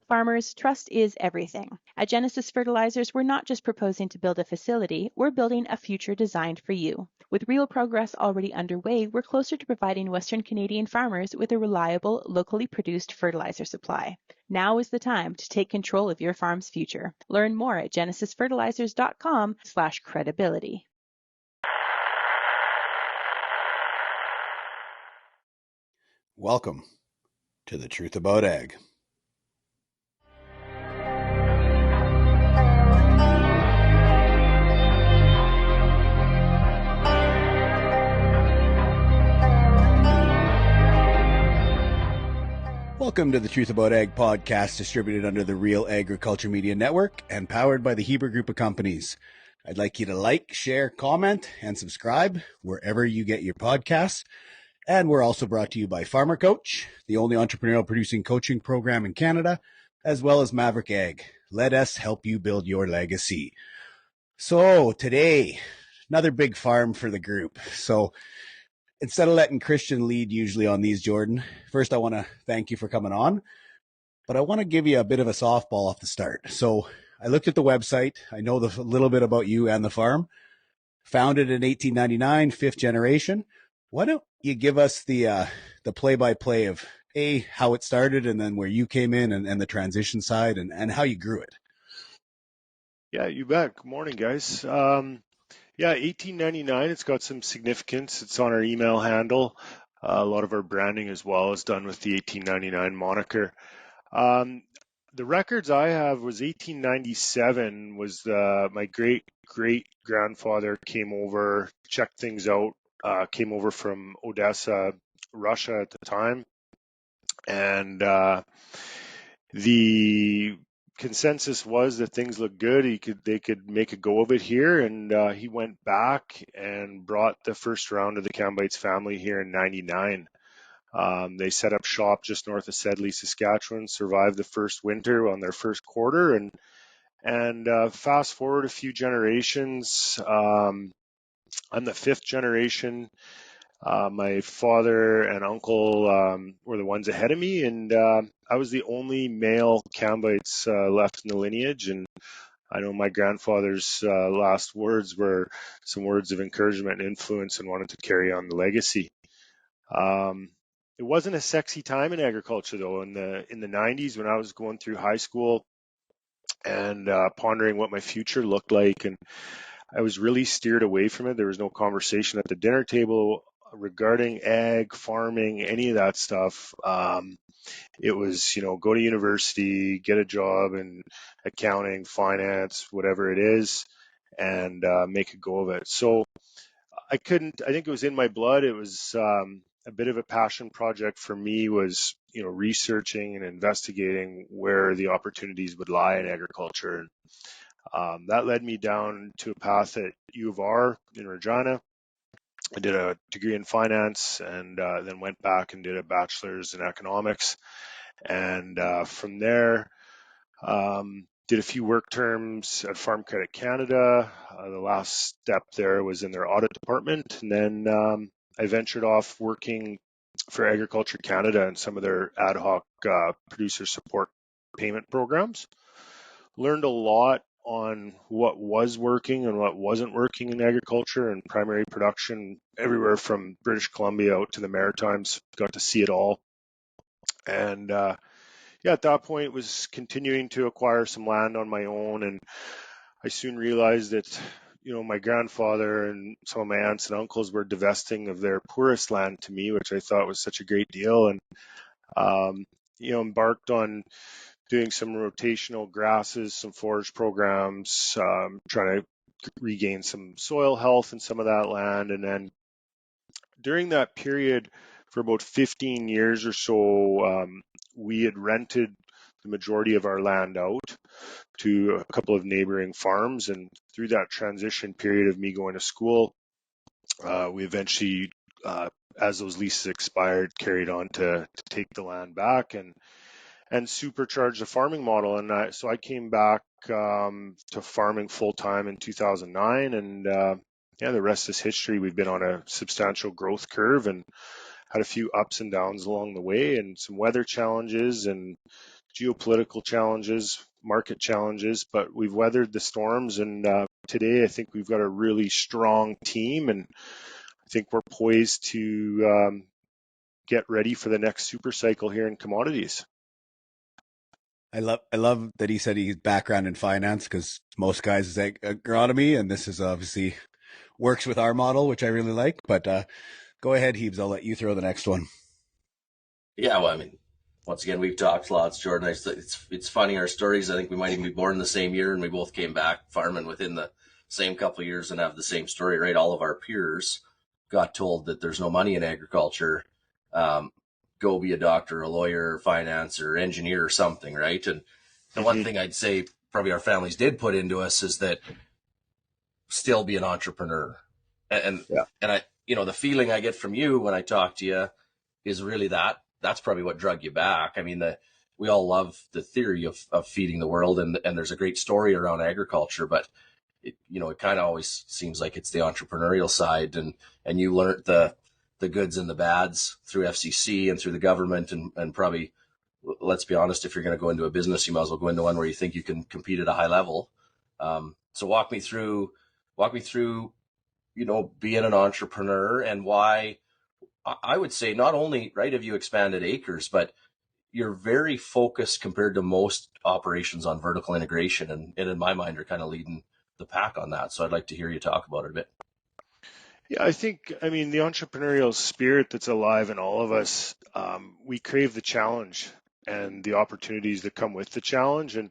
Farmers, trust is everything. At Genesis Fertilizers, we're not just proposing to build a facility, we're building a future designed for you. With real progress already underway, we're closer to providing Western Canadian farmers with a reliable, locally produced fertilizer supply. Now is the time to take control of your farm's future. Learn more at genesisfertilizers.com/credibility. Welcome to The Truth About Ag. Welcome to the Truth About Ag podcast, distributed under the RealAgriculture Media Network and powered by the Hebert Group of Companies. I'd like you to like, share, comment, and subscribe wherever you get your podcasts. And we're also brought to you by Farmer Coach, the only entrepreneurial producing coaching program in Canada, as well as Maverick Ag. Let us help you build your legacy. So today, another big farm for the group. So instead of letting Kristjan lead usually on these, Jordan, first I want to thank you for coming on, but I want to give you a bit of a softball off the start. So I looked at the website. I know a little bit about you and the farm. Founded in 1899, fifth generation. Why don't you give us the play-by-play of how it started, and then where you came in, and the transition side, and how you grew it? Yeah, you bet. Good morning, guys. 1899, it's got some significance. It's on our email handle. A lot of our branding as well is done with the 1899 moniker. The records I have was 1897 was my great-great-grandfather came over, checked things out, came over from Odessa, Russia at the time. And the consensus was that things looked good. They could make a go of it here, and he went back and brought the first round of the Kambeitz family here in '99. They set up shop just north of Sedley, Saskatchewan, survived the first winter on their first quarter, and fast forward a few generations. I'm the fifth generation. My father and uncle were the ones ahead of me, and I was the only male Kambeitz left in the lineage. And I know my grandfather's last words were some words of encouragement and influence, and wanted to carry on the legacy. It wasn't a sexy time in agriculture, though. In the 90s, when I was going through high school and pondering what my future looked like, and I was really steered away from it. There was no conversation at the dinner table regarding ag, farming, any of that stuff. It was, go to university, get a job in accounting, finance, whatever it is, and make a go of it. So I think it was in my blood. It was a bit of a passion project for me, was, researching and investigating where the opportunities would lie in agriculture. And that led me down to a path at U of R in Regina. I did a degree in finance, and then went back and did a bachelor's in economics. And from there, did a few work terms at Farm Credit Canada. The last step there was in their audit department. And then I ventured off working for Agriculture Canada and some of their ad hoc producer support payment programs. Learned a lot on what was working and what wasn't working in agriculture and primary production, everywhere from British Columbia out to the Maritimes. Got to see it all. And at that point was continuing to acquire some land on my own. And I soon realized that, my grandfather and some of my aunts and uncles were divesting of their poorest land to me, which I thought was such a great deal. And, embarked on doing some rotational grasses, some forage programs, trying to regain some soil health in some of that land. And then during that period, for about 15 years or so, we had rented the majority of our land out to a couple of neighboring farms. And through that transition period of me going to school, we eventually, as those leases expired, carried on to take the land back and supercharge the farming model. And so I came back to farming full time in 2009, and the rest is history. We've been on a substantial growth curve and had a few ups and downs along the way, and some weather challenges and geopolitical challenges, market challenges, but we've weathered the storms. And today, I think we've got a really strong team, and I think we're poised to get ready for the next super cycle here in commodities. I love that he said he's background in finance, because most guys is agronomy, and this is obviously works with our model, which I really like. But go ahead, Hebes. I'll let you throw the next one. Yeah, well, I mean, once again, we've talked lots, Jordan. It's funny, our stories. I think we might even be born the same year, and we both came back farming within the same couple of years and have the same story, right? All of our peers got told that there's no money in agriculture. Go be a doctor, a lawyer, finance, or engineer or something, right? And the one thing I'd say probably our families did put into us is that still be an entrepreneur. And I, the feeling I get from you when I talk to you is really that's probably what drug you back. I mean, we all love the theory of feeding the world, and there's a great story around agriculture, but it kind of always seems like it's the entrepreneurial side, and you learned the goods and the bads through FCC and through the government, and probably, let's be honest, if you're going to go into a business, you might as well go into one where you think you can compete at a high level. So walk me through, being an entrepreneur, and why. I would say not only, right, have you expanded acres, but you're very focused compared to most operations on vertical integration, and in my mind are kind of leading the pack on that. So I'd like to hear you talk about it a bit. Yeah, I mean, the entrepreneurial spirit that's alive in all of us, we crave the challenge and the opportunities that come with the challenge. And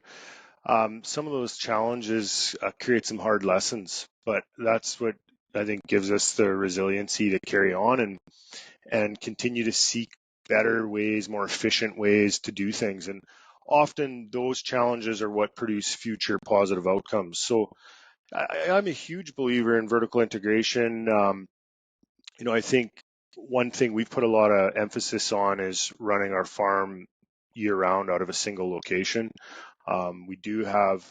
some of those challenges create some hard lessons, but that's what I think gives us the resiliency to carry on and continue to seek better ways, more efficient ways to do things. And often those challenges are what produce future positive outcomes. So I'm a huge believer in vertical integration. I think one thing we've put a lot of emphasis on is running our farm year round out of a single location. We do have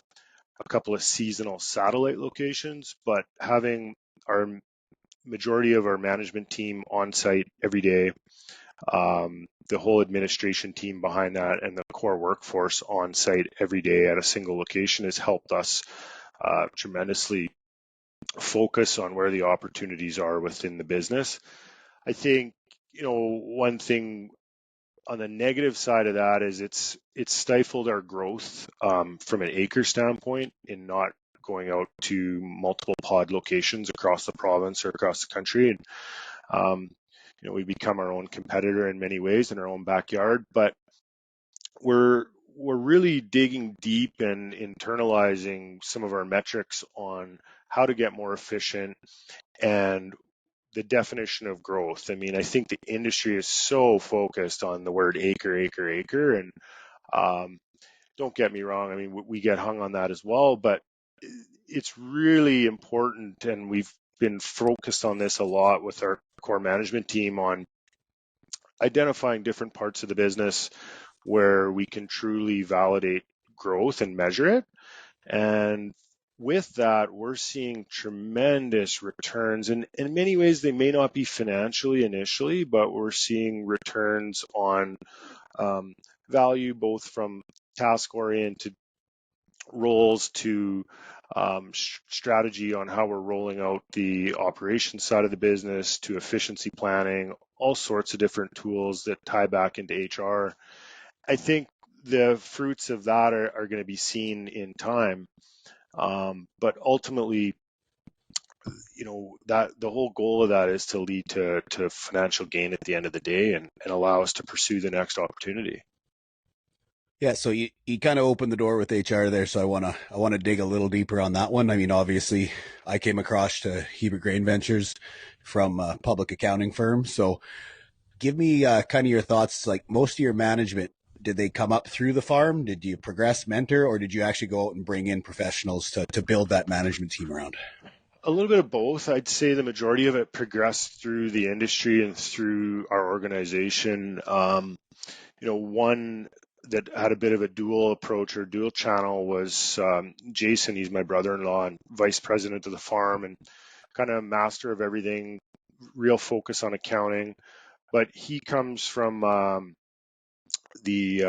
a couple of seasonal satellite locations, but having our majority of our management team on site every day, the whole administration team behind that, and the core workforce on site every day at a single location has helped us tremendously focus on where the opportunities are within the business. I think, one thing on the negative side of that is it's stifled our growth from an acre standpoint in not going out to multiple pod locations across the province or across the country. And, we become our own competitor in many ways in our own backyard, but we're really digging deep and internalizing some of our metrics on how to get more efficient and the definition of growth. I mean, I think the industry is so focused on the word acre, and don't get me wrong. I mean, we get hung on that as well, but it's really important, and we've been focused on this a lot with our core management team on identifying different parts of the business where we can truly validate growth and measure it. And with that, we're seeing tremendous returns. And in many ways, they may not be financially initially, but we're seeing returns on value, both from task-oriented roles to strategy on how we're rolling out the operations side of the business, to efficiency planning, all sorts of different tools that tie back into HR. I think the fruits of that are going to be seen in time. But ultimately, that the whole goal of that is to lead to financial gain at the end of the day, and allow us to pursue the next opportunity. Yeah, so you kind of opened the door with HR there, so I wanna dig a little deeper on that one. I mean, obviously, I came across to Hebert Grain Ventures from a public accounting firm. So give me kind of your thoughts. Like, most of your management, did they come up through the farm? Did you progress, mentor, or did you actually go out and bring in professionals to build that management team around? A little bit of both. I'd say the majority of it progressed through the industry and through our organization. One that had a bit of a dual approach or dual channel was Jason. He's my brother-in-law and vice president of the farm, and kind of master of everything, real focus on accounting. but he comes from the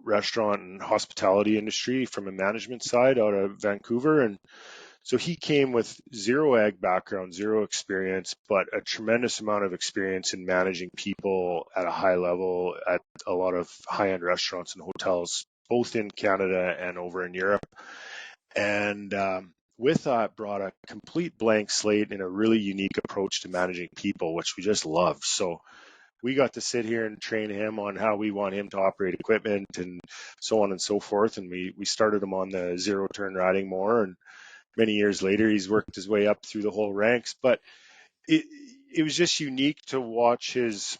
restaurant and hospitality industry from a management side out of Vancouver. And so he came with zero ag background, zero experience, but a tremendous amount of experience in managing people at a high level at a lot of high-end restaurants and hotels, both in Canada and over in Europe. And with that brought a complete blank slate and a really unique approach to managing people, which we just love. So we got to sit here and train him on how we want him to operate equipment and so on and so forth. And we started him on the zero turn riding mower, and many years later, he's worked his way up through the whole ranks. But it was just unique to watch his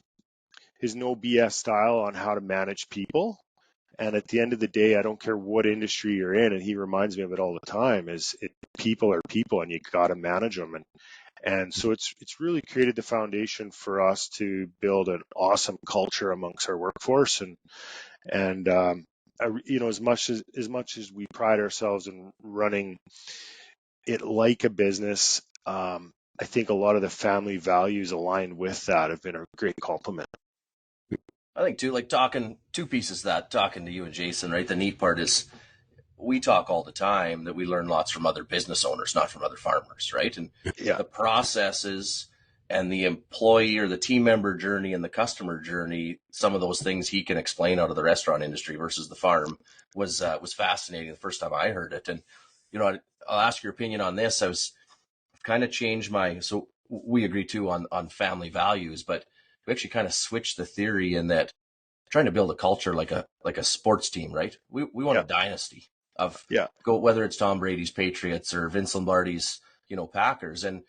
no BS style on how to manage people. And at the end of the day, I don't care what industry you're in, and he reminds me of it all the time, people are people and you got to manage them. And so it's really created the foundation for us to build an awesome culture amongst our workforce. And as much as we pride ourselves in running it like a business, I think a lot of the family values aligned with that have been a great compliment. I think too, like talking two pieces of that, talking to you and Jason, right? The neat part is we talk all the time that we learn lots from other business owners, not from other farmers, right? And the processes and the employee or the team member journey and the customer journey, some of those things he can explain out of the restaurant industry versus the farm was fascinating the first time I heard it. And, I'll ask your opinion on this. I've kind of changed so we agree too on family values, but we actually kind of switched the theory in that trying to build a culture like a sports team, right? We want a dynasty of whether it's Tom Brady's Patriots or Vince Lombardi's, Packers. And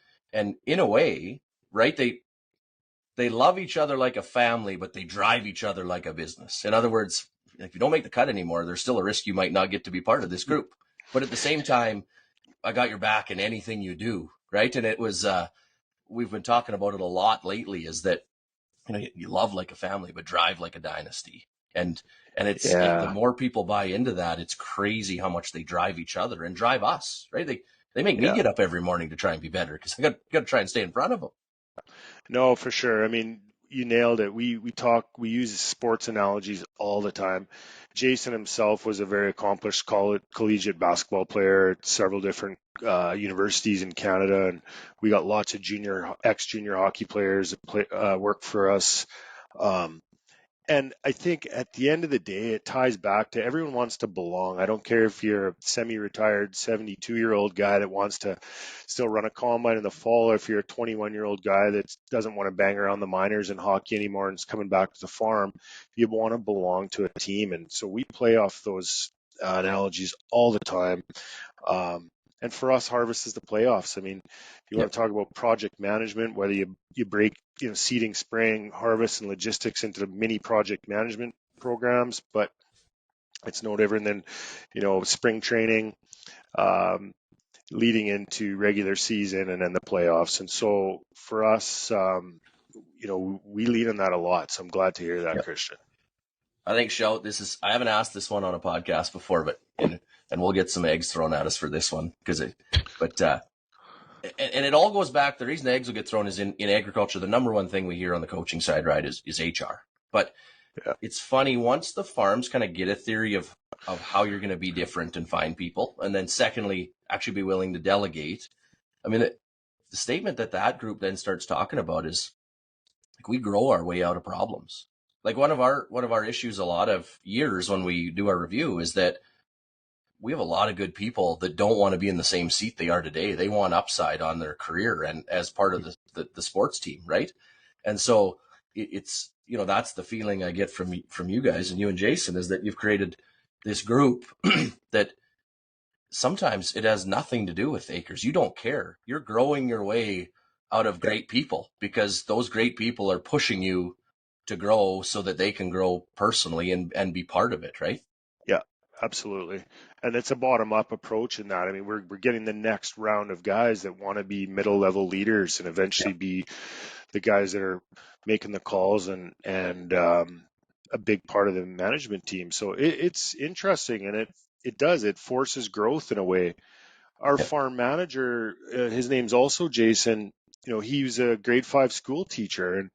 in a way, right, they love each other like a family, but they drive each other like a business. In other words, if you don't make the cut anymore, there's still a risk you might not get to be part of this group. But at the same time, I got your back in anything you do, right? And it was, we've been talking about it a lot lately, is that, you love like a family, but drive like a dynasty. And it's the more people buy into that, it's crazy how much they drive each other and drive us, right? They make me get up every morning to try and be better because I got to try and stay in front of them. No, for sure. I mean, you nailed it. We use sports analogies all the time. Jason himself was a very accomplished collegiate basketball player at several different universities in Canada, and we got lots of ex-junior hockey players that work for us. And I think at the end of the day, it ties back to everyone wants to belong. I don't care if you're a semi-retired 72-year-old guy that wants to still run a combine in the fall, or if you're a 21-year-old guy that doesn't want to bang around the minors in hockey anymore and is coming back to the farm. You want to belong to a team. And so we play off those analogies all the time. And for us, harvest is the playoffs. I mean, if you want to talk about project management, whether you break, seeding, spraying, harvest, and logistics into mini project management programs, but it's no different than, spring training, leading into regular season and then the playoffs. And so for us, we lead on that a lot. So I'm glad to hear that, Kristjan. I think, I haven't asked this one on a podcast before, but and we'll get some eggs thrown at us for this one and it all goes back. The reason the eggs will get thrown is in agriculture. The number one thing we hear on the coaching side, right, is HR. But it's funny, once the farms kind of get a theory of how you're going to be different and find people, and then secondly, actually be willing to delegate. I mean, the statement that group then starts talking about is like, we grow our way out of problems. Like one of our issues a lot of years when we do our review is that we have a lot of good people that don't want to be in the same seat they are today. They want upside on their career and as part of the sports team, right? And so it's, that's the feeling I get from you guys and you and Jason, is that you've created this group that sometimes it has nothing to do with acres. You don't care. You're growing your way out of great people because those great people are pushing you to grow so that they can grow personally and be part of it, right? Yeah, absolutely. And it's a bottom-up approach in that. I mean, we're getting the next round of guys that want to be middle-level leaders and eventually be the guys that are making the calls and a big part of the management team. So it's interesting, and it forces growth in a way. Our farm manager, his name's also Jason. He was a grade 5 school teacher,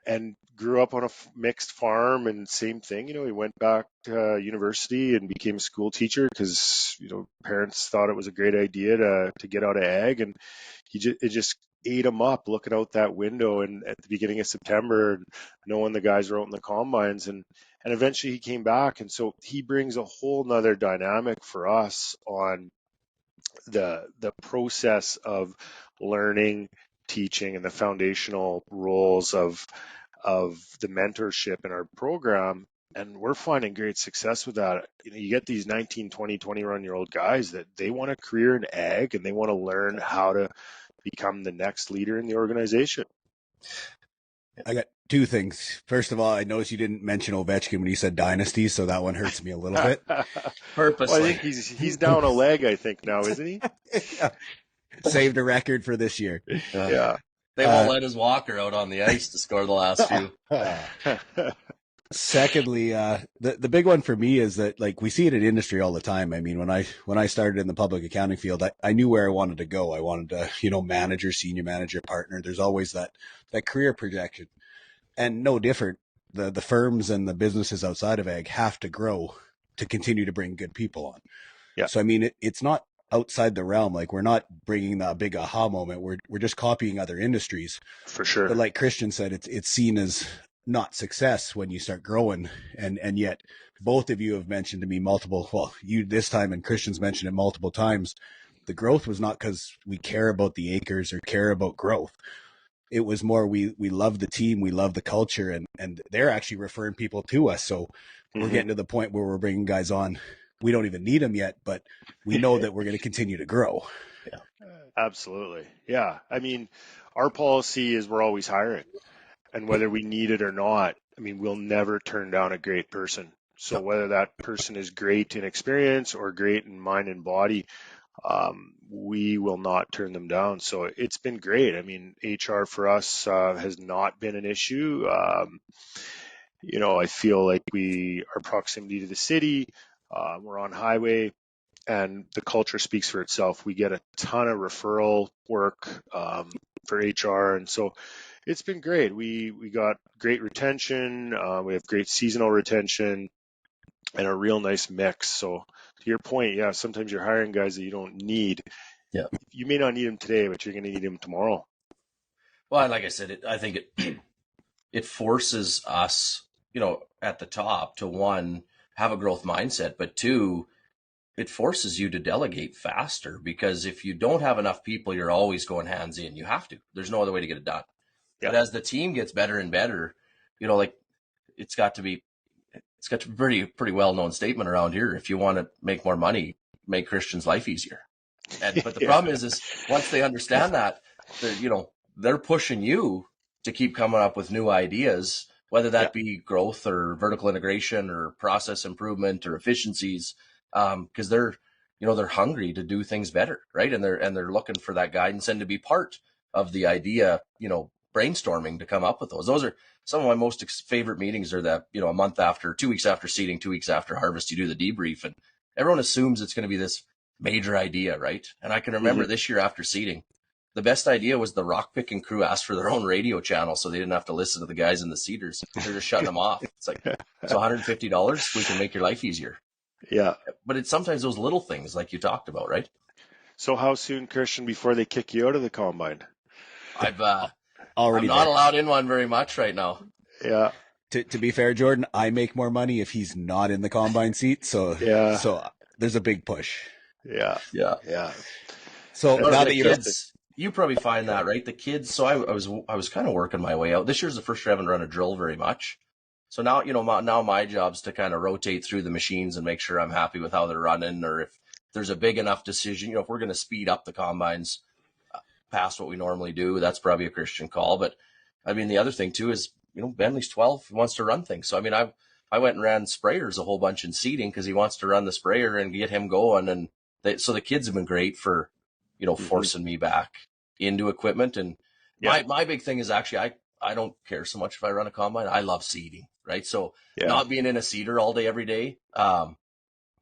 and grew up on a mixed farm, and same thing. He went back to university and became a school teacher because parents thought it was a great idea to get out of ag, and it just ate him up looking out that window and at the beginning of September, and knowing the guys were out in the combines, and eventually he came back, and so he brings a whole nother dynamic for us on the process of learning, teaching, and the foundational roles of the mentorship in our program. And we're finding great success with that. You get these 19, 20, 21-year-old guys that they want a career in ag, and they want to learn how to become the next leader in the organization. I got two things. First of all, I noticed you didn't mention Ovechkin when you said dynasty, so that one hurts me a little bit. Purposely. Well, I think he's down a leg, I think, now, isn't he? Yeah. Saved a record for this year. Yeah. They won't let his walker out on the ice to score the last few. Secondly, the big one for me is that, like, we see it in industry all the time. I mean, when I started in the public accounting field, I knew where I wanted to go. I wanted to, manager, senior manager, partner. There's always that career projection, and no different. The firms and the businesses outside of ag have to grow to continue to bring good people on. Yeah. So I mean, it's not outside the realm. Like, we're not bringing that big aha moment. We're just copying other industries. For sure. But like Kristjan said, it's seen as not success when you start growing. And yet both of you have mentioned to me you this time, and Kristjan's mentioned it multiple times. The growth was not because we care about the acres or care about growth. It was more, we love the team, we love the culture, and they're actually referring people to us. So we're getting to the point where we're bringing guys on. We don't even need them yet, but we know that we're going to continue to grow. Yeah. Absolutely. Yeah. I mean, our policy is we're always hiring, and whether we need it or not, I mean, we'll never turn down a great person. So whether that person is great in experience or great in mind and body, we will not turn them down. So it's been great. I mean, HR for us has not been an issue. I feel like our proximity to the city, we're on highway, and the culture speaks for itself. We get a ton of referral work for HR, and so it's been great. We got great retention. We have great seasonal retention and a real nice mix. So to your point, yeah, sometimes you're hiring guys that you don't need. Yeah. You may not need them today, but you're going to need them tomorrow. Well, like I said, I think it forces us, at the top to, one, have a growth mindset, but two, it forces you to delegate faster, because if you don't have enough people, you're always going hands in. You have to. There's no other way to get it done. Yeah. But as the team gets better and better, it's got to be pretty well-known statement around here. If you want to make more money, make Kristjan's life easier. But the problem is once they understand that, they're pushing you to keep coming up with new ideas, whether that be growth or vertical integration or process improvement or efficiencies, because they're hungry to do things better, right? And they're looking for that guidance and to be part of the idea, brainstorming to come up with those. Those are some of my most favorite meetings. Are that, a month after, 2 weeks after seeding, 2 weeks after harvest, you do the debrief, and everyone assumes it's going to be this major idea, right? And I can remember this year after seeding, the best idea was the rock picking crew asked for their own radio channel so they didn't have to listen to the guys in the seeders. They're just shutting them off. It's like, so $150, we can make your life easier. Yeah. But it's sometimes those little things like you talked about, right? So how soon, Kristjan, before they kick you out of the combine? I'm not allowed in one very much right now. Yeah. To be fair, Jordan, I make more money if he's not in the combine seat. So there's a big push. Yeah. So now that you probably find that, right? The kids. So I was kind of working my way out. This year's the first year I haven't run a drill very much. So now, now my job's to kind of rotate through the machines and make sure I'm happy with how they're running, or if there's a big enough decision, if we're going to speed up the combines past what we normally do, that's probably a Kristjan call. But I mean, the other thing too is, Bentley's 12, he wants to run things. So I mean, I went and ran sprayers a whole bunch in seeding because he wants to run the sprayer and get him going. And so the kids have been great for, forcing me back into equipment. And my big thing is actually, I don't care so much if I run a combine. I love seeding, right? So not being in a seeder all day, every day,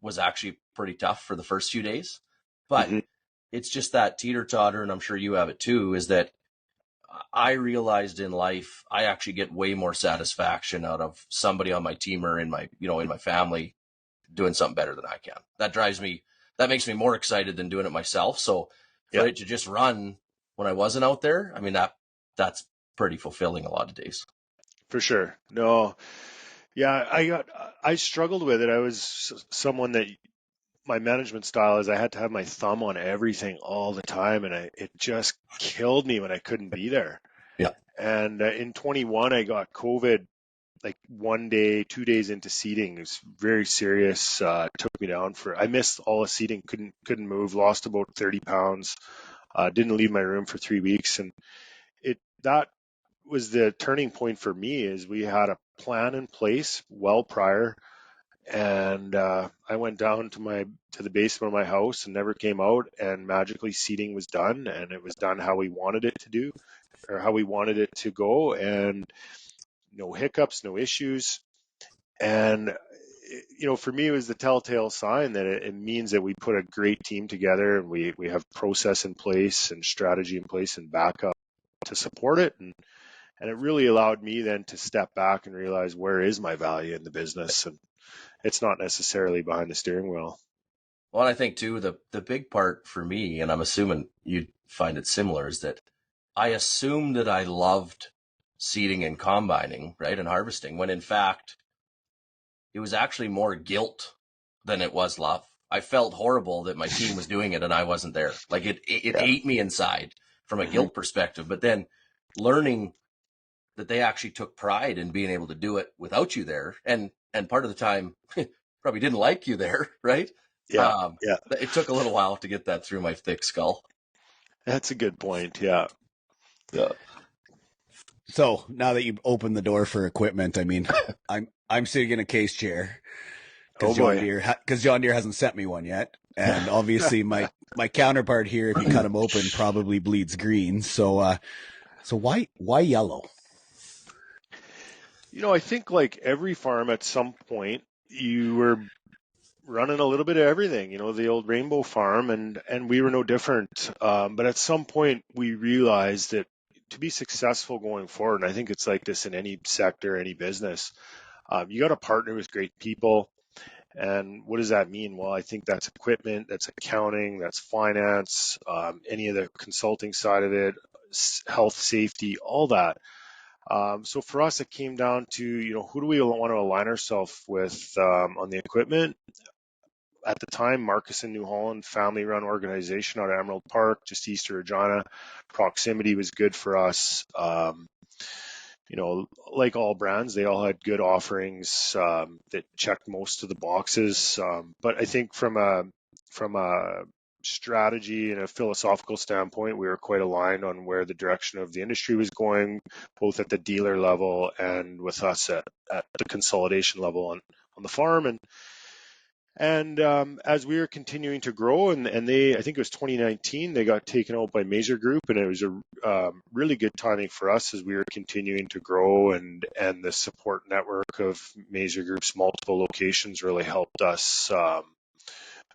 was actually pretty tough for the first few days. But it's just that teeter-totter, and I'm sure you have it too, is that I realized in life, I actually get way more satisfaction out of somebody on my team or in my, in my family doing something better than I can. That makes me more excited than doing it myself. So for it to just run when I wasn't out there, I mean, that's pretty fulfilling a lot of days. For sure. No. Yeah, I struggled with it. I was someone that my management style is I had to have my thumb on everything all the time, and it just killed me when I couldn't be there. Yeah. And in 21, I got COVID like 1 day, 2 days into seeding. It was very serious. Took me down I missed all the seeding, couldn't move, lost about 30 pounds, didn't leave my room for 3 weeks. And that was the turning point for me is we had a plan in place well prior. And I went down to the basement of my house and never came out. And magically, seeding was done, and it was done how we wanted it to do, or how we wanted it to go, and no hiccups, no issues. And for me, it was the telltale sign that it means that we put a great team together, and we have process in place and strategy in place and backup to support it. And it really allowed me then to step back and realize where is my value in the business, and it's not necessarily behind the steering wheel. Well, I think too, the big part for me, and I'm assuming you'd find it similar, is that I assumed that I loved seeding and combining, right, and harvesting, when in fact, it was actually more guilt than it was love. I felt horrible that my team was doing it and I wasn't there. Like it ate me inside from a guilt perspective. But then learning that they actually took pride in being able to do it without you there, and part of the time probably didn't like you there, right? Yeah. It took a little while to get that through my thick skull. That's a good point. Yeah. So now that you've opened the door for equipment, I mean, I'm sitting in a case chair because John Deere hasn't sent me one yet, and obviously my counterpart here, if you cut him open, probably bleeds green. So why yellow? I think like every farm at some point you were running a little bit of everything, the old rainbow farm, and we were no different. But at some point we realized that to be successful going forward, and I think it's like this in any sector, any business, you got to partner with great people. And what does that mean? Well, I think that's equipment, that's accounting, that's finance, any of the consulting side of it, health, safety, all that. So for us, it came down to, who do we want to align ourselves with on the equipment? At the time, Marcus and New Holland, family-run organization out of Emerald Park, just east of Regina. Proximity was good for us. Like all brands, they all had good offerings that checked most of the boxes. But I think from a strategy and a philosophical standpoint, we were quite aligned on where the direction of the industry was going, both at the dealer level and with us at the consolidation level on the farm. And as we were continuing to grow, and I think it was 2019, they got taken out by Mazer Group, and it was a really good timing for us as we were continuing to grow, and the support network of Mazer Group's multiple locations really helped us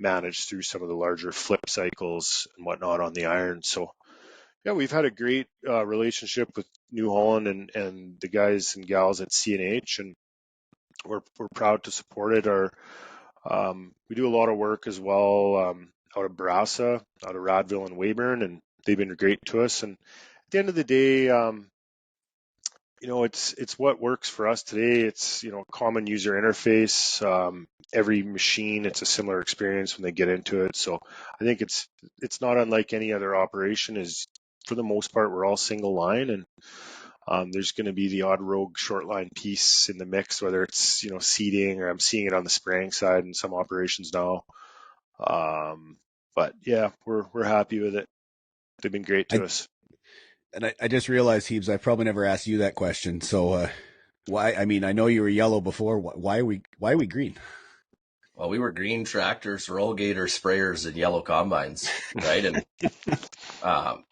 manage through some of the larger flip cycles and whatnot on the iron. So yeah, we've had a great relationship with New Holland and the guys and gals at CNH, and we're proud to support it. We do a lot of work as well out of Barassa, out of Radville and Weyburn, and they've been great to us. And at the end of the day, it's what works for us today. It's common user interface. Every machine, it's a similar experience when they get into it. So I think it's not unlike any other operation. Is for the most part we're all single line, and there's going to be the odd rogue short line piece in the mix, whether it's seeding, or I'm seeing it on the spraying side in some operations now. But yeah, we're happy with it. They've been great to us. And I just realized, Hebes, I probably never asked you that question. So why? I mean, I know you were yellow before. Why are we green? Well, we were green tractors, rollgator sprayers, and yellow combines, right? And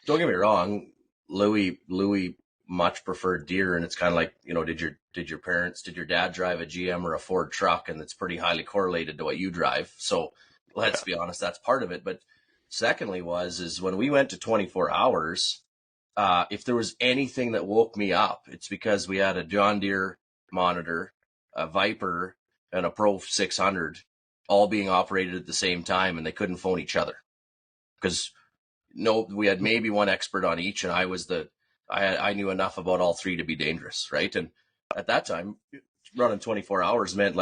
don't get me wrong, Louis much preferred Deere, and it's kind of like, did your dad drive a GM or a Ford truck, and it's pretty highly correlated to what you drive. So let's be honest, that's part of it. But secondly is when we went to 24 hours, if there was anything that woke me up, it's because we had a John Deere monitor, a Viper, and a Pro 600 all being operated at the same time, and they couldn't phone each other because we had maybe one expert on each, and I knew enough about all three to be dangerous, right? And at that time, running 24 hours meant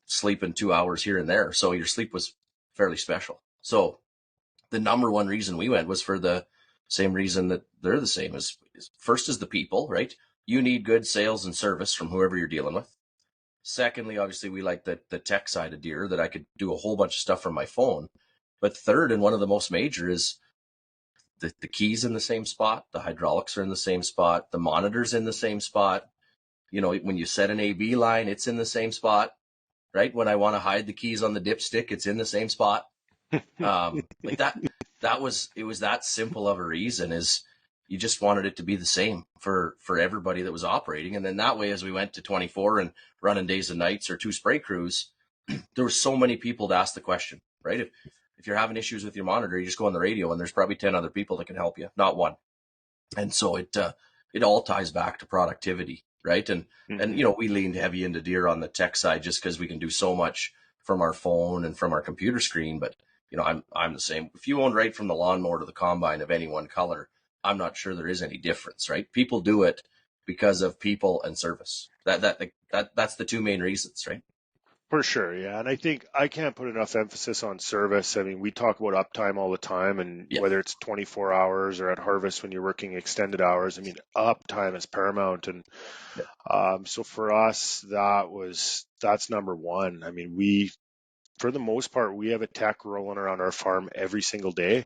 sleeping 2 hours here and there, so your sleep was fairly special. So the number one reason we went was for the same reason that they're the same as first is the people, right? You need good sales and service from whoever you're dealing with. Secondly, obviously, we like the tech side of Deere that I could do a whole bunch of stuff from my phone. But third, and one of the most major, is the keys in the same spot, the hydraulics are in the same spot, the monitor's in the same spot. When you set an AB line, it's in the same spot, right? When I want to hide the keys on the dipstick, it's in the same spot. Like that. It was that simple of a reason, is you just wanted it to be the same for everybody that was operating. And then that way, as we went to 24 and running days and nights or 2 spray crews, there were so many people to ask the question, right? If you're having issues with your monitor, you just go on the radio and there's probably 10 other people that can help you, not one. And so it all ties back to productivity, right? And we leaned heavy into Deere on the tech side just because we can do so much from our phone and from our computer screen. But I'm the same. If you own right from the lawnmower to the combine of any one color, I'm not sure there is any difference, right? People do it because of people and service. That's the 2 main reasons, right? For sure, yeah. And I think I can't put enough emphasis on service. I mean, we talk about uptime all the time, and whether it's 24 hours or at harvest when you're working extended hours, I mean, uptime is paramount. And so for us, that's number one. I mean, for the most part, we have a tech rolling around our farm every single day.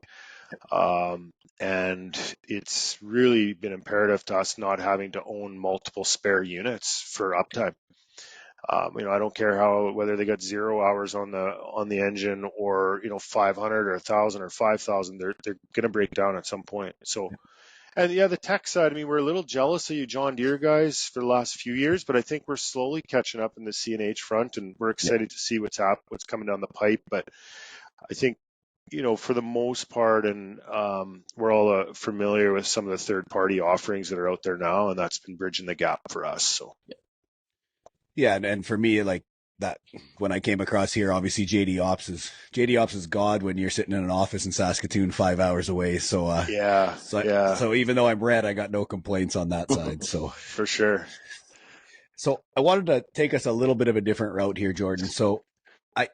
And it's really been imperative to us not having to own multiple spare units for uptime. I don't care whether they got 0 hours on the engine or 500 or 1,000 or 5,000, they're going to break down at some point. So, and yeah, the tech side, I mean, we're a little jealous of you John Deere guys for the last few years, but I think we're slowly catching up in the CNH front, and we're excited to see what's coming down the pipe. But I think, for the most part, and we're all familiar with some of the third-party offerings that are out there now, and that's been bridging the gap for us. So. Yeah, and for me, like that, when I came across here, obviously JD Ops is God when you're sitting in an office in Saskatoon 5 hours away. So So even though I'm red, I got no complaints on that side. So for sure. So I wanted to take us a little bit of a different route here, Jordan. So I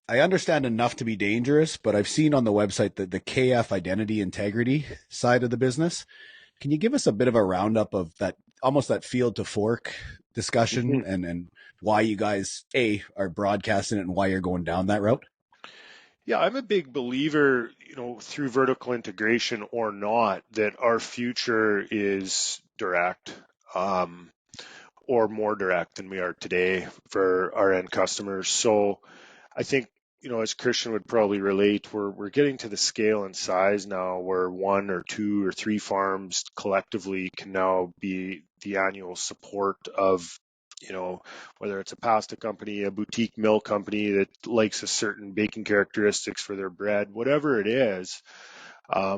understand enough to be dangerous, but I've seen on the website the KF identity integrity side of the business. Can you give us a bit of a roundup of that, almost that field to fork discussion, and why you guys are broadcasting it and why you're going down that route? Yeah, I'm a big believer, through vertical integration or not, that our future is direct, or more direct than we are today for our end customers. So I think, as Kristjan would probably relate, we're getting to the scale and size now where 1 or 2 or 3 farms collectively can now be the annual support of, whether it's a pasta company, a boutique mill company that likes a certain baking characteristics for their bread, whatever it is,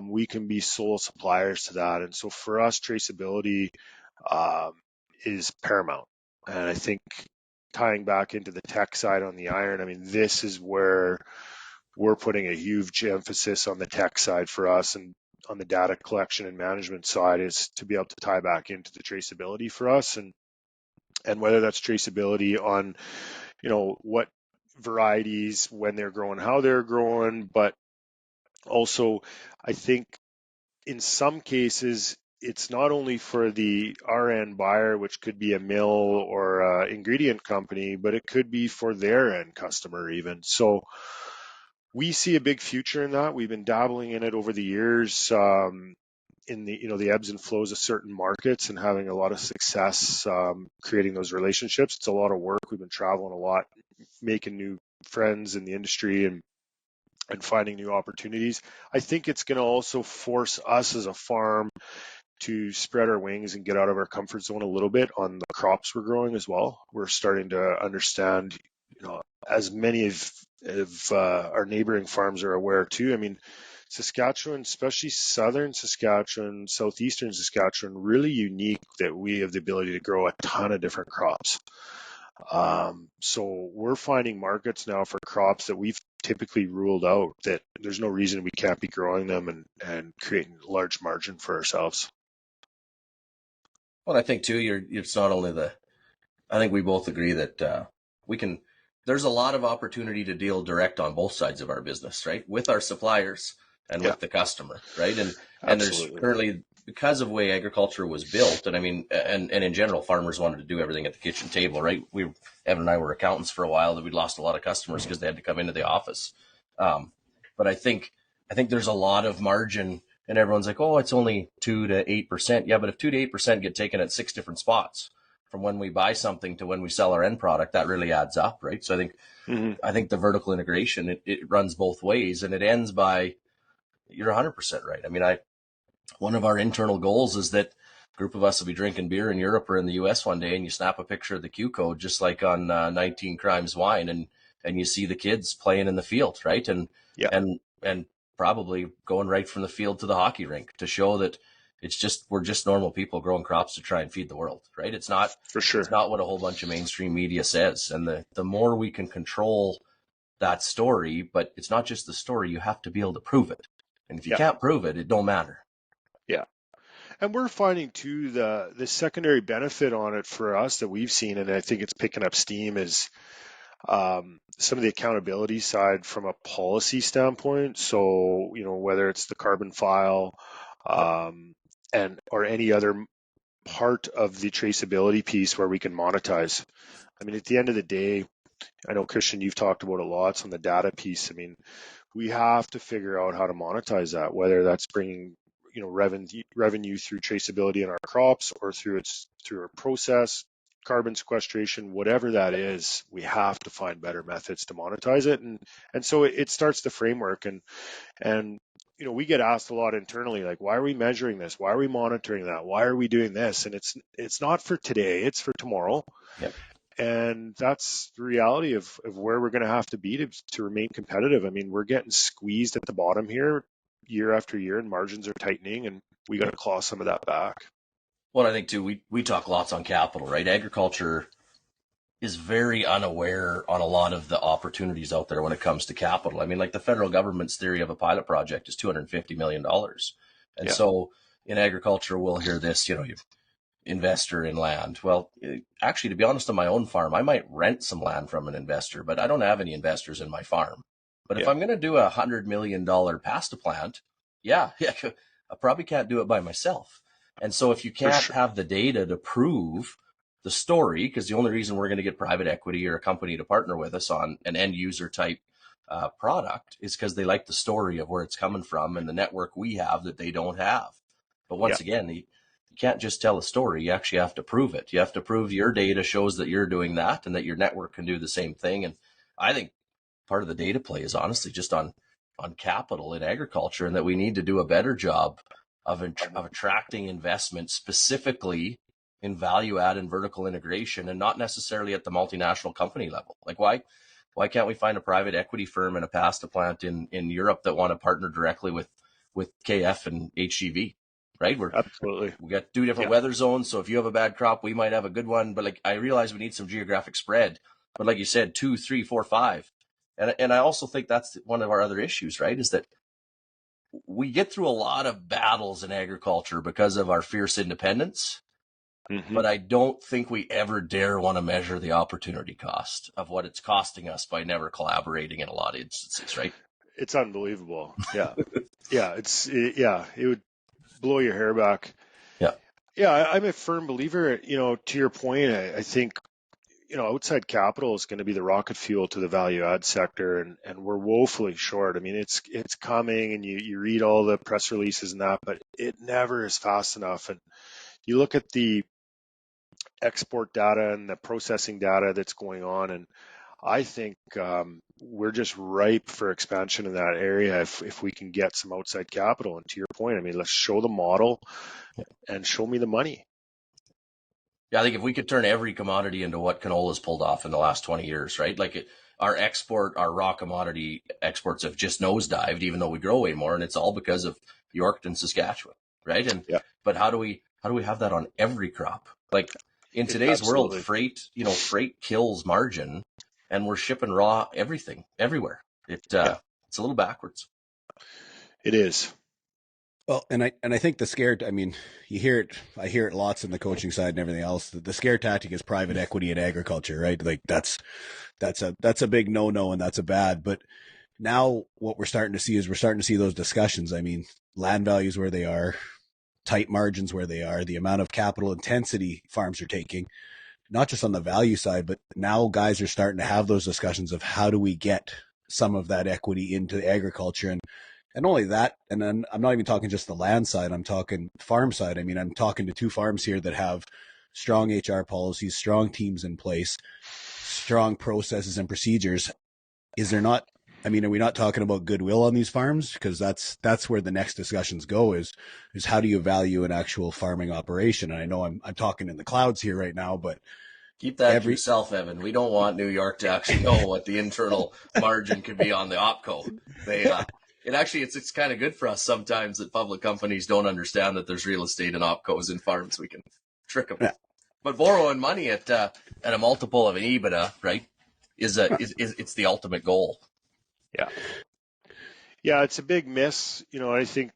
we can be sole suppliers to that. And so for us, traceability is paramount. And I think, tying back into the tech side on the iron, I mean, this is where we're putting a huge emphasis on the tech side for us, and on the data collection and management side is to be able to tie back into the traceability for us, and whether that's traceability on, what varieties, when they're growing, how they're growing, but also I think in some cases it's not only for the RN buyer, which could be a mill or an ingredient company, but it could be for their end customer even. So we see a big future in that. We've been dabbling in it over the years, in the ebbs and flows of certain markets, and having a lot of success creating those relationships. It's a lot of work. We've been traveling a lot, making new friends in the industry, and finding new opportunities. I think it's going to also force us as a farm to spread our wings and get out of our comfort zone a little bit on the crops we're growing as well. We're starting to understand, as many of our neighboring farms are aware too. I mean, Saskatchewan, especially southern Saskatchewan, southeastern Saskatchewan, really unique that we have the ability to grow a ton of different crops. So we're finding markets now for crops that we've typically ruled out, that there's no reason we can't be growing them and creating large margin for ourselves. Well, I think too, it's not only I think we both agree that there's a lot of opportunity to deal direct on both sides of our business, right? With our suppliers and with the customer, right? And there's Absolutely. currently, because of the way agriculture was built, and I mean, and in general, farmers wanted to do everything at the kitchen table, right? Evan and I were accountants for a while, that we'd lost a lot of customers because they had to come into the office. But I think there's a lot of margin, and everyone's like, oh, it's only 2 to 8%. Yeah, but if 2 to 8% get taken at 6 different spots, from when we buy something to when we sell our end product, that really adds up, right? So I think the vertical integration, it runs both ways, and it ends by, you're 100% right. I mean, one of our internal goals is that a group of us will be drinking beer in Europe or in the US one day, and you snap a picture of the Q code, just like on 19 Crimes Wine, and you see the kids playing in the field, right? And probably going right from the field to the hockey rink to show that we're just normal people growing crops to try and feed the world, right? It's not, for sure. It's not what a whole bunch of mainstream media says. And the more we can control that story, but it's not just the story, you have to be able to prove it. And if you can't prove it, it don't matter. Yeah. And we're finding too, the secondary benefit on it for us that we've seen, and I think it's picking up steam, is some of the accountability side from a policy standpoint. So, whether it's the carbon file, or any other part of the traceability piece where we can monetize. I mean, at the end of the day, I know, Kristjan, you've talked about it lots on the data piece. I mean, we have to figure out how to monetize that, whether that's bringing revenue through traceability in our crops, or through our process, carbon sequestration, whatever that is. We have to find better methods to monetize it, and so it starts the framework. And we get asked a lot internally, like, why are we measuring this? Why are we monitoring that? Why are we doing this? And it's not for today, it's for tomorrow. Yep. And that's the reality of where we're going to have to be to remain competitive. I mean, we're getting squeezed at the bottom here year after year, and margins are tightening, and we got to claw some of that back. Well, I think too, we talk lots on capital, right? Agriculture is very unaware on a lot of the opportunities out there when it comes to capital. I mean, like the federal government's theory of a pilot project is $250 million. And so in agriculture, we'll hear this, you investor in land. Well, actually, to be honest, on my own farm, I might rent some land from an investor, but I don't have any investors in my farm. But if I'm going to do a $100 million pasta plant, I probably can't do it by myself. And so if you can't have the data to prove the story, because the only reason we're going to get private equity or a company to partner with us on an end user type product is because they like the story of where it's coming from and the network we have that they don't have. But once again, you can't just tell a story. You actually have to prove it. You have to prove your data shows that you're doing that and that your network can do the same thing. And I think part of the data play is honestly just on capital in agriculture, and that we need to do a better job of attracting investment specifically in value add and vertical integration, and not necessarily at the multinational company level. Like why can't we find a private equity firm and a pasta plant in Europe that want to partner directly with KF and HGV, right? Absolutely. We got 2 different weather zones. So if you have a bad crop, we might have a good one. But like, I realize we need some geographic spread, but like you said, 2, 3, 4, 5. And I also think that's one of our other issues, right? Is that we get through a lot of battles in agriculture because of our fierce independence. Mm-hmm. But I don't think we ever dare want to measure the opportunity cost of what it's costing us by never collaborating in a lot of instances, right? It's unbelievable. Yeah. It would blow your hair back. Yeah, I'm a firm believer, to your point. I think, outside capital is going to be the rocket fuel to the value add sector, and we're woefully short. I mean, it's coming, and you read all the press releases and that, but it never is fast enough. And you look at the export data and the processing data that's going on, and I think we're just ripe for expansion in that area if we can get some outside capital. And to your point, I mean, let's show the model and show me the money. Yeah, I think if we could turn every commodity into what canola's pulled off in the last 20 years, right? Like our raw commodity exports have just nosedived, even though we grow way more, and it's all because of York and Saskatchewan, right? And but how do we have that on every crop? Like in today's world, freight kills margin, and we're shipping raw everything everywhere. It's a little backwards. It is. Well, and I think the scare, I mean, I hear it lots in the coaching side and everything else. The scare tactic is private equity in agriculture, right? Like that's a big no-no, and that's a bad. But now what we're starting to see is those discussions. I mean, land values where they are, tight margins where they are, the amount of capital intensity farms are taking, not just on the value side, but now guys are starting to have those discussions of how do we get some of that equity into agriculture. And only that, and then I'm not even talking just the land side, I'm talking farm side. I mean, I'm talking to 2 farms here that have strong HR policies, strong teams in place, strong processes and procedures. Is there not, I mean, are we not talking about goodwill on these farms? Because that's where the next discussions go is how do you value an actual farming operation? And I know I'm talking in the clouds here right now, but keep that to yourself, Evan. We don't want New York to actually know what the internal margin could be on the OpCo. It's kind of good for us sometimes that public companies don't understand that there's real estate and OpCos and farms. We can trick them. Yeah. But borrowing money at a multiple of an EBITDA, right, is it's the ultimate goal. Yeah, it's a big miss. I think,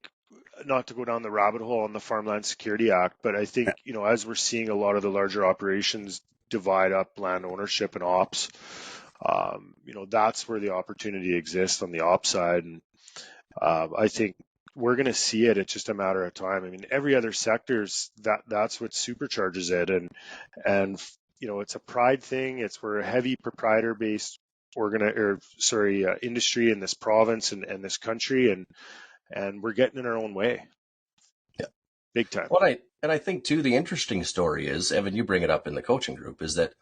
not to go down the rabbit hole on the Farmland Security Act, but I think, as we're seeing a lot of the larger operations divide up land ownership and ops, that's where the opportunity exists on the ops side. And I think we're going to see it. It's just a matter of time. I mean, every other sector's that's what supercharges it. And it's a pride thing. We're a heavy proprietor based industry in this province and this country, and we're getting in our own way. Yeah, big time. Well, I think too, the interesting story is, Evan, you bring it up in the coaching group, is that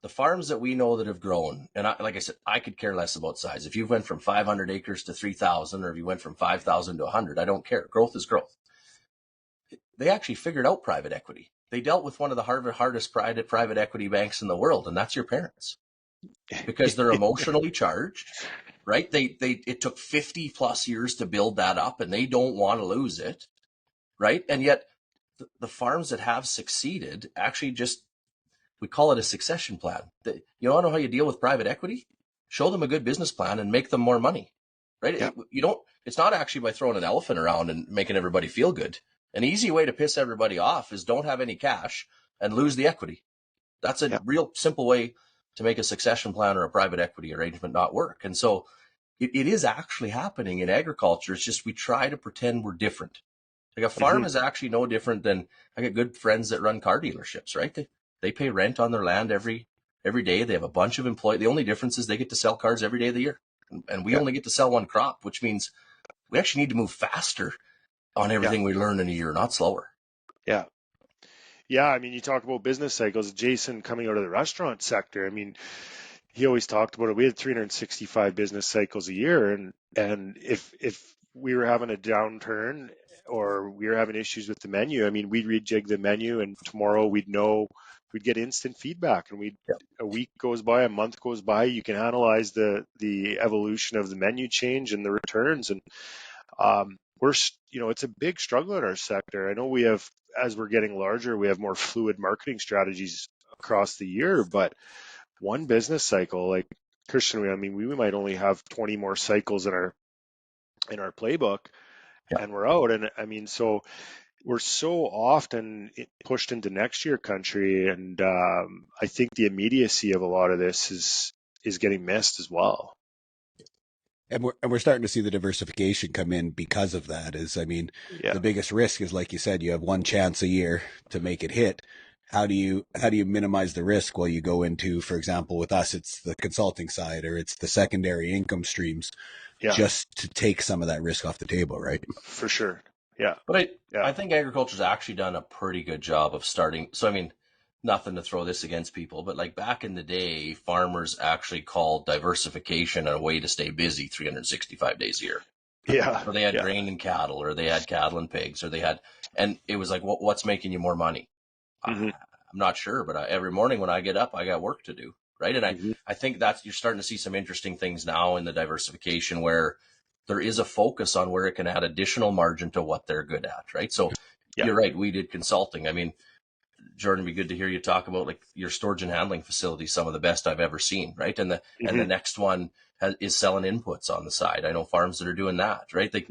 the farms that we know that have grown, and like I said, I could care less about size. If you went from 500 acres to 3,000, or if you went from 5,000 to 100, I don't care. Growth is growth. They actually figured out private equity. They dealt with one of the hardest private equity banks in the world, and that's your parents, because they're emotionally charged, right? It took 50 plus years to build that up, and they don't want to lose it, right? And yet the farms that have succeeded actually we call it a succession plan. You want to know how you deal with private equity? Show them a good business plan and make them more money, right? Yeah. It's not actually by throwing an elephant around and making everybody feel good. An easy way to piss everybody off is don't have any cash and lose the equity. That's a real simple way to make a succession plan or a private equity arrangement not work. And so it is actually happening in agriculture. It's just we try to pretend we're different. Like a farm is actually no different than, I got good friends that run car dealerships, right? They pay rent on their land every day. They have a bunch of employees. The only difference is they get to sell cars every day of the year. And we only get to sell one crop, which means we actually need to move faster on everything we learn in a year, not slower. Yeah. Yeah, I mean, you talk about business cycles. Jason, coming out of the restaurant sector, I mean, he always talked about it. We had 365 business cycles a year. And if we were having a downturn or we were having issues with the menu, I mean, we'd rejig the menu, and tomorrow we'd get instant feedback, and a week goes by, a month goes by, you can analyze the evolution of the menu change and the returns. And it's a big struggle in our sector. I know we have, as we're getting larger, we have more fluid marketing strategies across the year, but one business cycle, like Kristjan, I mean, we might only have 20 more cycles in our playbook, and we're out. And I mean, so we're so often pushed into next year country, and I think the immediacy of a lot of this is getting missed as well. And we're starting to see the diversification come in because of that. The biggest risk is, like you said, you have one chance a year to make it hit. How do you minimize the risk? Well, you go into, for example, with us, it's the consulting side, or it's the secondary income streams, just to take some of that risk off the table, right? For sure. Yeah. But I think agriculture's actually done a pretty good job of starting. So, I mean, nothing to throw this against people, but like back in the day, farmers actually called diversification a way to stay busy 365 days a year. Yeah. Or they had grain and cattle, or they had cattle and pigs, and it was like, what's making you more money? I'm not sure, but every morning when I get up, I got work to do. right? And I think that's, you're starting to see some interesting things now in the diversification where there is a focus on where it can add additional margin to what they're good at, right? So you're right. We did consulting. I mean, Jordan, it'd be good to hear you talk about like your storage and handling facility, some of the best I've ever seen, right? And the next one is selling inputs on the side. I know farms that are doing that, right? Like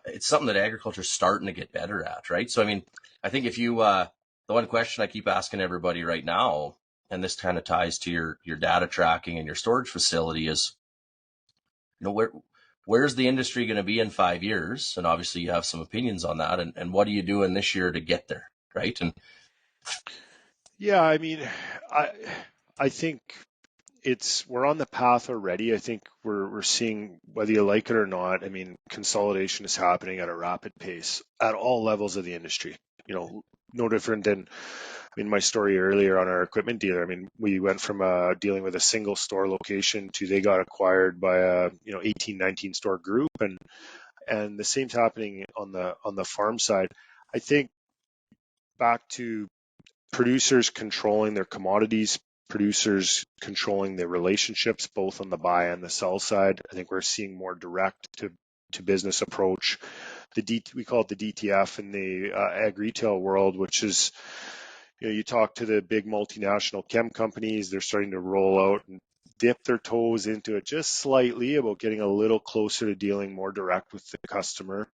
it's something that agriculture is starting to get better at, right? So I mean, I think if you the one question I keep asking everybody right now, and this kind of ties to your data tracking and your storage facility, is, you know, where's the industry going to be in 5 years? And obviously you have some opinions on that. And what are you doing this year to get there, right? And yeah, I mean, I think we're on the path already. I think we're seeing, whether you like it or not, I mean, consolidation is happening at a rapid pace at all levels of the industry. You know, no different than, I mean, my story earlier on our equipment dealer. I mean, we went from dealing with a single store location to they got acquired by a 18, 19 store group, and the same's happening on the farm side. I think back to producers controlling their commodities, producers controlling their relationships, both on the buy and the sell side. I think we're seeing more direct to business approach. We call it the DTF in the ag retail world, which is, you talk to the big multinational chem companies, they're starting to roll out and dip their toes into it just slightly about getting a little closer to dealing more direct with the customer.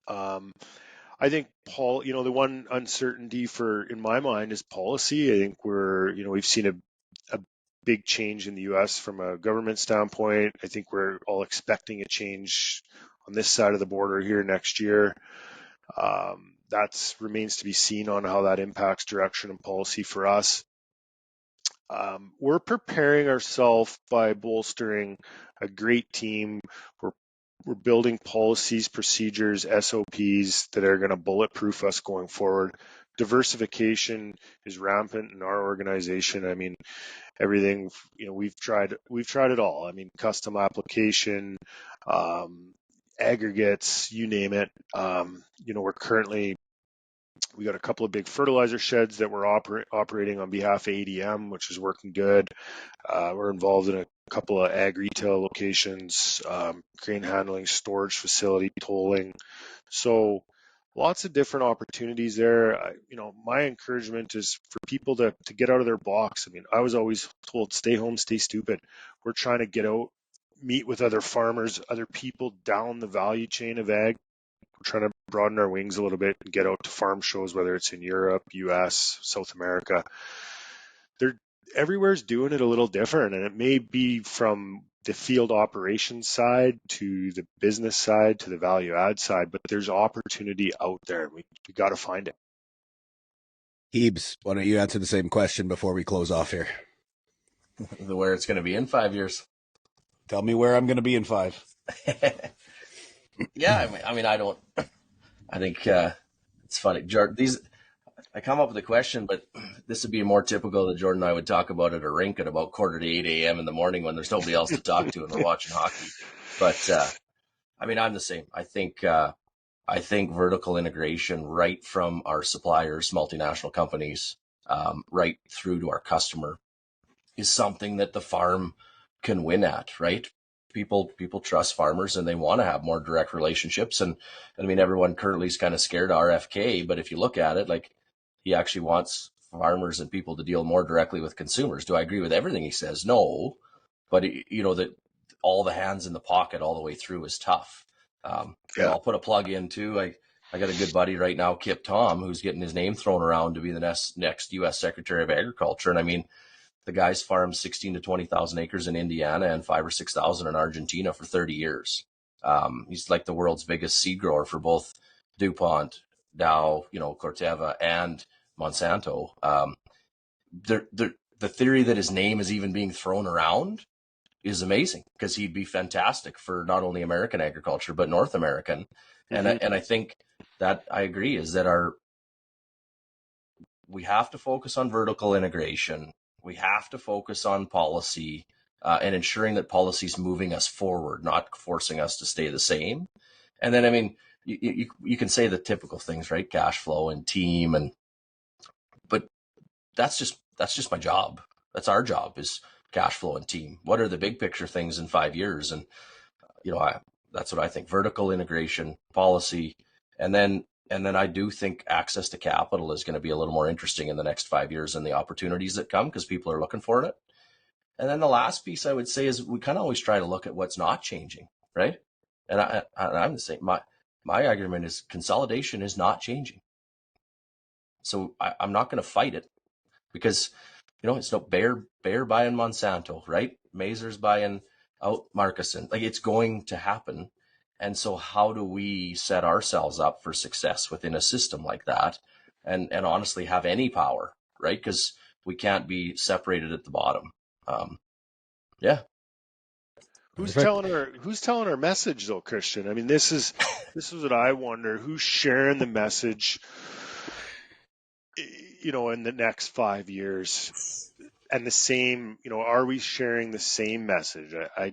I think the one uncertainty in my mind is policy. I think we've seen a big change in the U.S. from a government standpoint. I think we're all expecting a change on this side of the border here next year. That remains to be seen on how that impacts direction and policy for us. We're preparing ourselves by bolstering a great team. We're building policies, procedures, SOPs that are going to bulletproof us going forward. Diversification is rampant in our organization. I mean, everything, we've tried it all. I mean, custom application, aggregates, you name it. We got a couple of big fertilizer sheds that we're operating on behalf of ADM, which is working good. We're involved in a couple of ag retail locations, grain handling, storage facility, tolling. So lots of different opportunities there. My encouragement is for people to get out of their box. I mean, I was always told, stay home, stay stupid. We're trying to get out, meet with other farmers, other people down the value chain of ag. We're trying to broaden our wings a little bit and get out to farm shows, whether it's in Europe, US, South America. Everywhere's doing it a little different, and it may be from the field operations side to the business side to the value add side, but there's opportunity out there. We got to find it. Hebes, why don't you answer the same question before we close off here? Where it's going to be in 5 years. Tell me where I'm going to be in 5. Yeah, I think it's funny. Jordan, I come up with a question, but this would be more typical that Jordan and I would talk about at a rink at about 7:45 a.m. in the morning when there's nobody else to talk to and we're watching hockey. But I'm the same. I think vertical integration right from our suppliers, multinational companies, right through to our customer is something that the farm can win at, right? People trust farmers and they want to have more direct relationships. And I mean, everyone currently is kind of scared of RFK, but if you look at it, like, he actually wants farmers and people to deal more directly with consumers. Do I agree with everything he says? No, but that all the hands in the pocket all the way through is tough. I'll put a plug in too. I got a good buddy right now, Kip Tom, who's getting his name thrown around to be the next U.S. Secretary of Agriculture. And I mean, the guy's farmed 16 to 20,000 acres in Indiana and 5,000 or 6,000 in Argentina for 30 years. He's like the world's biggest seed grower for both DuPont, Dow, Corteva, and Monsanto. The theory that his name is even being thrown around is amazing, because he'd be fantastic for not only American agriculture but North American. And I think that I agree is that we have to focus on vertical integration. We have to focus on policy and ensuring that policy is moving us forward, not forcing us to stay the same. And then, I mean, you can say the typical things, right? Cash flow and team, but that's just my job. That's our job, is cash flow and team. What are the big picture things in 5 years? And, that's what I think. Vertical integration, policy, and then I do think access to capital is going to be a little more interesting in the next 5 years and the opportunities that come, because people are looking for it. And then the last piece I would say is we kind of always try to look at what's not changing, right? And I'm the same. My argument is consolidation is not changing. So I'm not going to fight it, because, it's no Bayer buying Monsanto, right? Mazer's buying out Marcusson. Like, it's going to happen. And so how do we set ourselves up for success within a system like that, and honestly have any power, right? Because we can't be separated at the bottom. Yeah. Who's telling our message though, Kristjan? I mean, this is what I wonder. Who's sharing the message, in the next 5 years? And the same, are we sharing the same message? I'm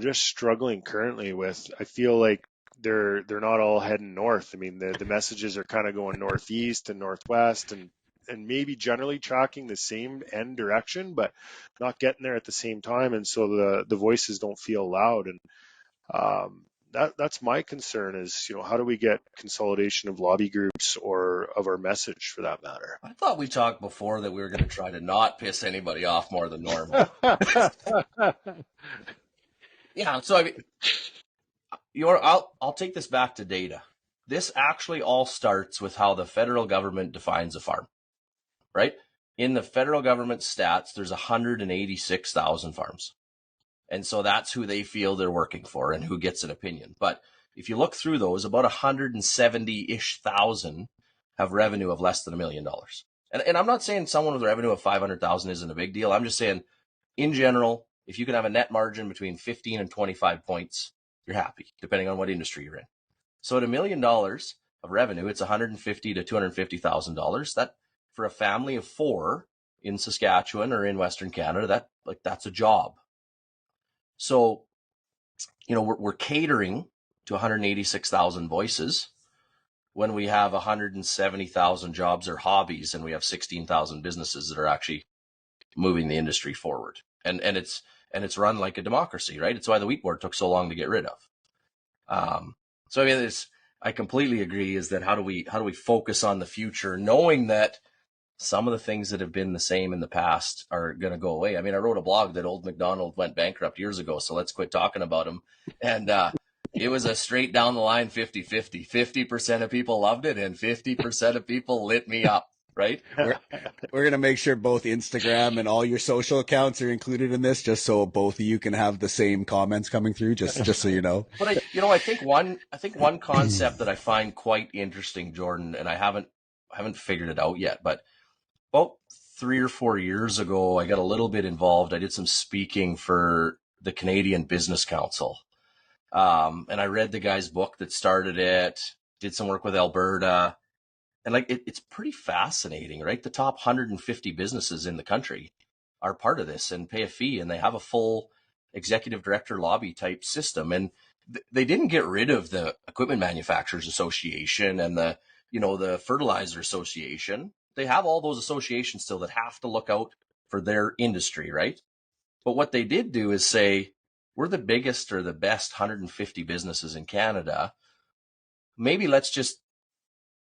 just struggling currently with, I feel like they're not all heading north. I mean, the messages are kind of going northeast and northwest, and maybe generally tracking the same end direction, but not getting there at the same time. And so the voices don't feel loud. And that's my concern is, how do we get consolidation of lobby groups or of our message for that matter? I thought we talked before that we were going to try to not piss anybody off more than normal. Yeah. So I mean, I'll take this back to data. This actually all starts with how the federal government defines a farm, right? In the federal government stats, there's 186,000 farms. And so that's who they feel they're working for and who gets an opinion. But if you look through those, about 170-ish thousand have revenue of less than $1 million. And I'm not saying someone with a revenue of 500,000 isn't a big deal. I'm just saying, in general, if you can have a net margin between 15 and 25 points, you're happy, depending on what industry you're in. So at $1 million of revenue, it's $150,000 to $250,000. That, for a family of 4 in Saskatchewan or in Western Canada, that's a job. So, we're catering to 186,000 voices when we have 170,000 jobs or hobbies, and we have 16,000 businesses that are actually moving the industry forward. And it's run like a democracy, right? It's why the wheat board took so long to get rid of. So I mean, I completely agree. Is that how do we focus on the future, knowing that some of the things that have been the same in the past are going to go away. I mean, I wrote a blog that Old McDonald went bankrupt years ago, so let's quit talking about him. And it was a straight down the line 50-50. 50% of people loved it, and 50% of people lit me up, right? We're going to make sure both Instagram and all your social accounts are included in this, just so both of you can have the same comments coming through, just so you know. But I think one concept that I find quite interesting, Jordan, and I haven't figured it out yet, but about 3 or 4 years ago, I got a little bit involved. I did some speaking for the Canadian Business Council. And I read the guy's book that started it, did some work with Alberta. And it's pretty fascinating, right? The top 150 businesses in the country are part of this and pay a fee, and they have a full executive director lobby type system. And they didn't get rid of the Equipment Manufacturers Association and the Fertilizer Association. They have all those associations still that have to look out for their industry, right? But what they did do is say, we're the biggest or the best 150 businesses in Canada. Maybe let's just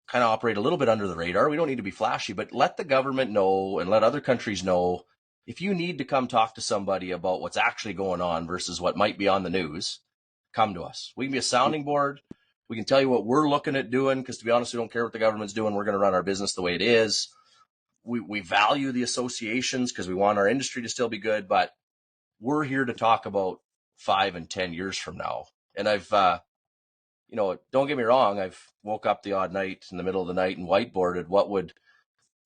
kind of operate a little bit under the radar. We don't need to be flashy, but let the government know and let other countries know, if you need to come talk to somebody about what's actually going on versus what might be on the news, come to us. We can be a sounding board. We can tell you what we're looking at doing, because to be honest, we don't care what the government's doing. We're going to run our business the way it is. We value the associations because we want our industry to still be good, but we're here to talk about 5 and 10 years from now. And I've, don't get me wrong, I've woke up the odd night in the middle of the night and whiteboarded what would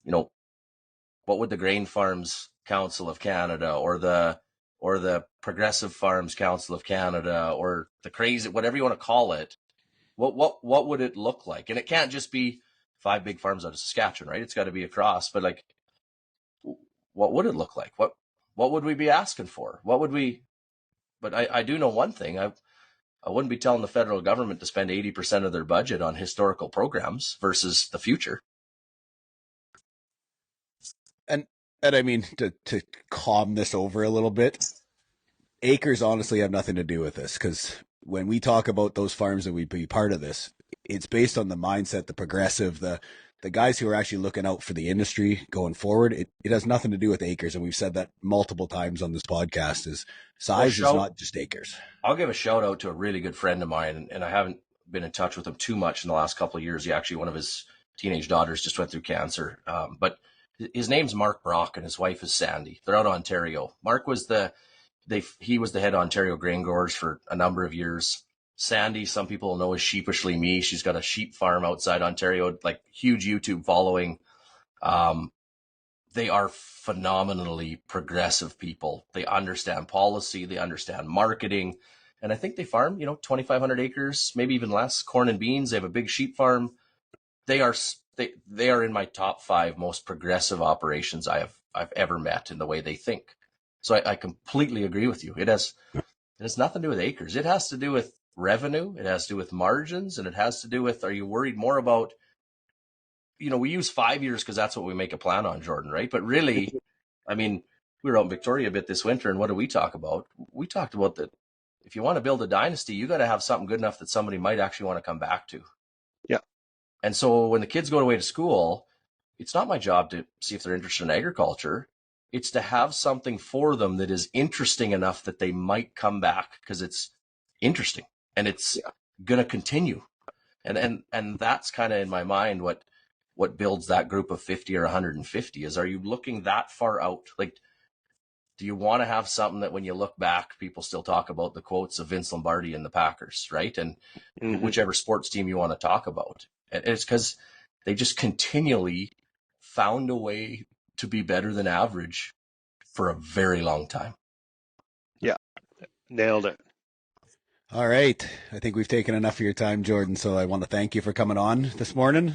the Grain Farms Council of Canada or the Progressive Farms Council of Canada or the crazy, whatever you want to call it, what would it look like? And it can't just be 5 big farms out of Saskatchewan, right? It's got to be across. But what would it look like? What would we be asking for? But I do know one thing. I wouldn't be telling the federal government to spend 80% of their budget on historical programs versus the future. And And I mean, to calm this over a little bit, acres honestly have nothing to do with this, because when we talk about those farms that we'd be part of this, it's based on the mindset, the progressive, the guys who are actually looking out for the industry going forward. It has nothing to do with acres, and we've said that multiple times on this podcast. Is size is not just acres. I'll give a shout out to a really good friend of mine, and I haven't been in touch with him too much in the last couple of years. One of his teenage daughters just went through cancer, but his name's Mark Brock, and his wife is Sandy. They're out of Ontario. Mark was he was the head Ontario grain growers for a number of years. Sandy, some people know as Sheepishly Me. She's got a sheep farm outside Ontario, like huge YouTube following. They are phenomenally progressive people. They understand policy. They understand marketing. And I think they farm, 2,500 acres, maybe even less, corn and beans. They have a big sheep farm. They are in my top 5 most progressive operations I've ever met in the way they think. So I completely agree with you. It has nothing to do with acres. It has to do with revenue. It has to do with margins, and it has to do with, are you worried more about, we use 5 years because that's what we make a plan on, Jordan, right? But really, I mean, we were out in Victoria a bit this winter, and what did we talk about? We talked about that if you want to build a dynasty, you got to have something good enough that somebody might actually want to come back to. Yeah. And so when the kids go away to school, it's not my job to see if they're interested in agriculture. It's to have something for them that is interesting enough that they might come back because it's interesting and it's going to continue. And that's kind of in my mind what builds that group of 50 or 150 is, are you looking that far out? Like, do you want to have something that when you look back, people still talk about the quotes of Vince Lombardi and the Packers, right? And whichever sports team you want to talk about. And it's because they just continually found a way to be better than average for a very long time. Yeah, nailed it. All right. I think we've taken enough of your time, Jordan. So I want to thank you for coming on this morning.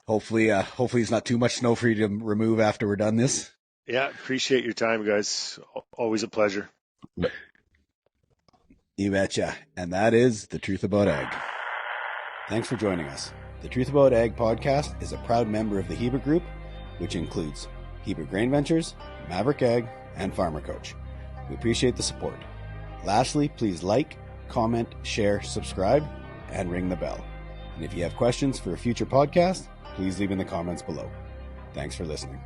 Hopefully it's not too much snow for you to remove after we're done this. Yeah, appreciate your time, guys. Always a pleasure. You betcha. And that is The Truth About Ag. Thanks for joining us. The Truth About Ag podcast is a proud member of the Hebert Group, which includes Hebert Grain Ventures, Maverick Ag, and Farmer Coach. We appreciate the support. Lastly, please like, comment, share, subscribe, and ring the bell. And if you have questions for a future podcast, please leave in the comments below. Thanks for listening.